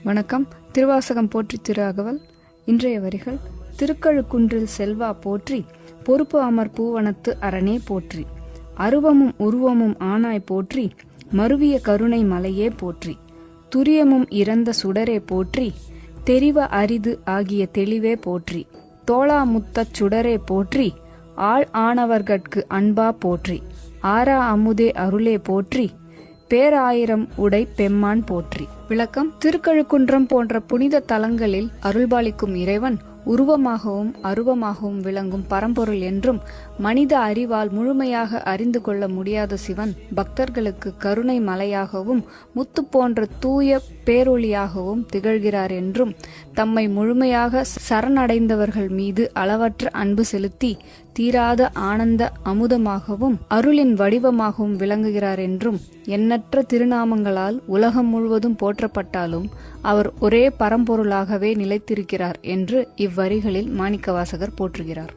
வணக்கம். திருவாசகம் போற்றி திரு அகவல். இன்றைய வரிகள்: திருக்கழுக்குன்றில் செல்வா போற்றி, பொறுப்பு அமர் பூவனத்து அரணே போற்றி, அருவமும் உருவமும் ஆனாய் போற்றி, மருவிய கருணை மலையே போற்றி, துரியமும் இறந்த சுடரே போற்றி, தெரிவ அரிது ஆகிய தெளிவே போற்றி, தோளா முத்தச் சுடரே போற்றி, ஆள் ஆனவர்கட்கு அன்பா போற்றி, ஆரா அமுதே அருளே போற்றி, பேராயிரம் உடை பெம்மான் போற்றி. விளக்கம்: திருக்கழுக்குன்றம் போன்ற புனித தலங்களில் அருள்பாலிக்கும் இறைவன் உருவமாகவும் அருவமாகவும் விளங்கும் பரம்பொருள் என்றும், மனித அறிவால் முழுமையாக அறிந்து கொள்ள முடியாத சிவன் பக்தர்களுக்கு கருணை மலையாகவும் முத்து போன்ற தூய பேரொளியாகவும் திகழ்கிறார் என்றும், தம்மை முழுமையாக சரணடைந்தவர்கள் மீது அளவற்ற அன்பு செலுத்தி தீராத ஆனந்த அமுதமாகவும் அருளின் வடிவமாகவும் விளங்குகிறார் என்றும், எண்ணற்ற திருநாமங்களால் உலகம் முழுவதும் போற்றப்பட்டாலும் அவர் ஒரே பரம்பொருளாகவே நிலைத்திருக்கிறார் என்று இவ்வரிகளில் மாணிக்கவாசகர் போற்றுகிறார்.